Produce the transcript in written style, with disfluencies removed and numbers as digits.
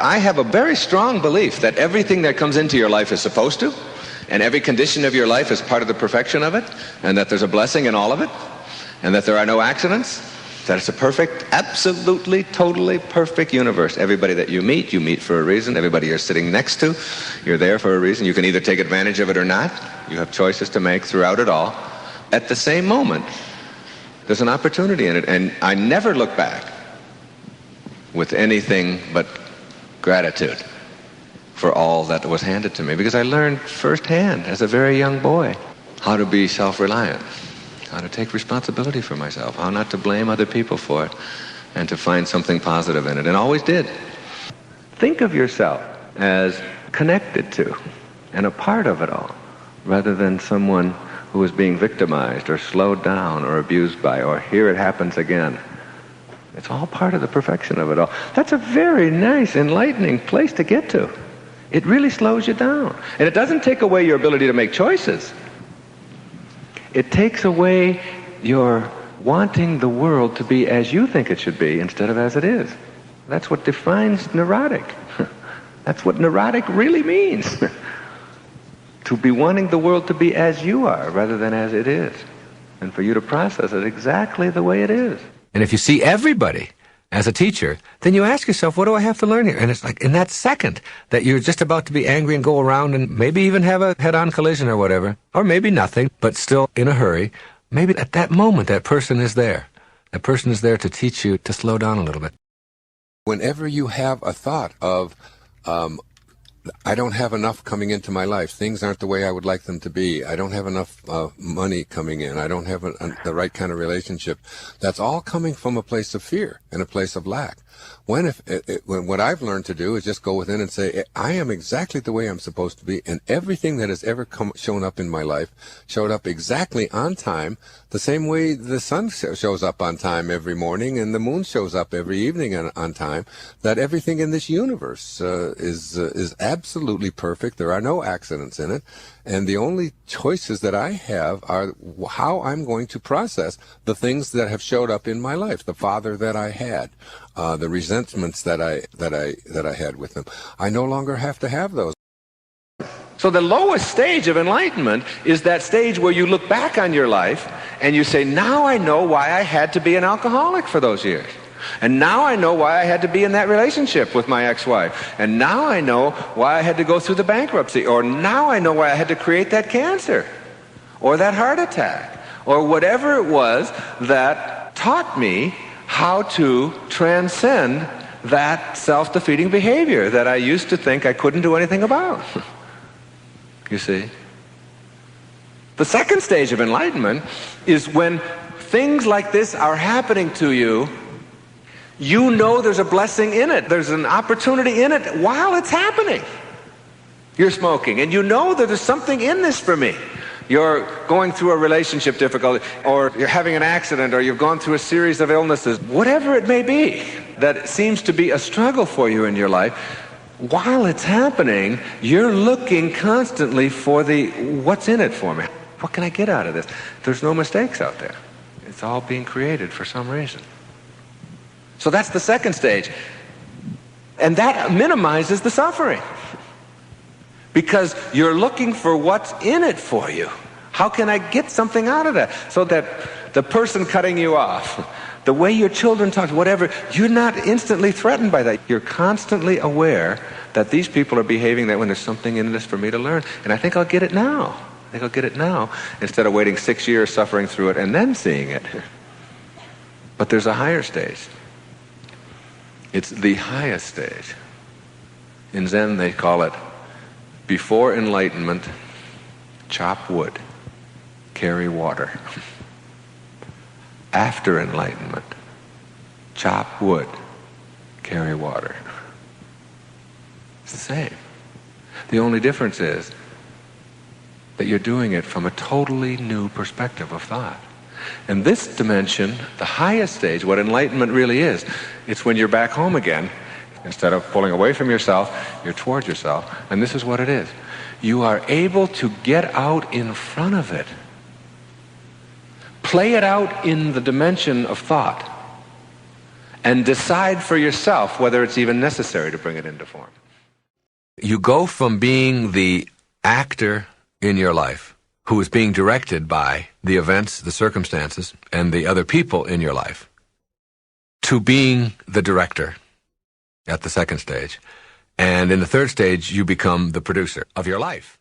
I have a very strong belief that everything that comes into your life is supposed to, and every condition of your life is part of the perfection of it, and that there's a blessing in all of it, and that there are no accidents, that it's a perfect, absolutely, totally perfect universe. Everybody that you meet for a reason. Everybody you're sitting next to, you're there for a reason. You can either take advantage of it or not. You have choices to make throughout it all. At the same moment, there's an opportunity in it, and I never look back with anything but gratitude for all that was handed to me, because I learned firsthand as a very young boy how to be self-reliant, how to take responsibility for myself, how not to blame other people for it, and to find something positive in it, and always did. Think of yourself as connected to and a part of it all, rather than someone who is being victimized or slowed down or abused by, or here it happens again. It's all part of the perfection of it all. That's a very nice, enlightening place to get to. It really slows you down. And it doesn't take away your ability to make choices. It takes away your wanting the world to be as you think it should be instead of as it is. That's what defines neurotic. That's what neurotic really means. To be wanting the world to be as you are rather than as it is. And for you to process it exactly the way it is. And if you see everybody as a teacher, then you ask yourself, what do I have to learn here? And it's like in that second that you're just about to be angry and go around and maybe even have a head-on collision or whatever, or maybe nothing, but still in a hurry, maybe at that moment that person is there. That person is there to teach you to slow down a little bit. Whenever you have a thought of, I don't have enough coming into my life. Things aren't the way I would like them to be. I don't have enough money coming in. I don't have the right kind of relationship. That's all coming from a place of fear and a place of lack. When what I've learned to do is just go within and say, I am exactly the way I'm supposed to be, and everything that has ever shown up in my life showed up exactly on time, the same way the sun shows up on time every morning and the moon shows up every evening on time, that everything in this universe is absolutely perfect. There are no accidents in it, and the only choices that I have are how I'm going to process the things that have showed up in my life, the father that I had, the resentments that I had with them. I no longer have to have those. So the lowest stage of enlightenment is that stage where you look back on your life and you say, now I know why I had to be an alcoholic for those years. And now I know why I had to be in that relationship with my ex-wife. And now I know why I had to go through the bankruptcy. Or now I know why I had to create that cancer. Or that heart attack. Or whatever it was that taught me how to transcend that self-defeating behavior that I used to think I couldn't do anything about. You see? The second stage of enlightenment is when things like this are happening to you. You know there's a blessing in it. There's an opportunity in it while it's happening. You're smoking, and you know that there's something in this for me. You're going through a relationship difficulty, or you're having an accident, or you've gone through a series of illnesses. Whatever it may be that seems to be a struggle for you in your life, while it's happening, you're looking constantly for what's in it for me? What can I get out of this? There's no mistakes out there. It's all being created for some reason. So that's the second stage. And that minimizes the suffering. Because you're looking for what's in it for you. How can I get something out of that? So that the person cutting you off, the way your children talk, whatever, you're not instantly threatened by that. You're constantly aware that these people are behaving that when there's something in this for me to learn. And I think I'll get it now. I think I'll get it now, instead of waiting 6 years suffering through it and then seeing it. But there's a higher stage. It's the highest stage. In Zen they call it, before enlightenment, chop wood, carry water. After enlightenment, chop wood, carry water. It's the same. The only difference is that you're doing it from a totally new perspective of thought. And this dimension, the highest stage, what enlightenment really is, it's when you're back home again. Instead of pulling away from yourself, you're towards yourself. And this is what it is. You are able to get out in front of it. Play it out in the dimension of thought. and decide for yourself whether it's even necessary to bring it into form. You go from being the actor in your life who is being directed by the events, the circumstances, and the other people in your life to being the director at the second stage. And in the third stage, you become the producer of your life.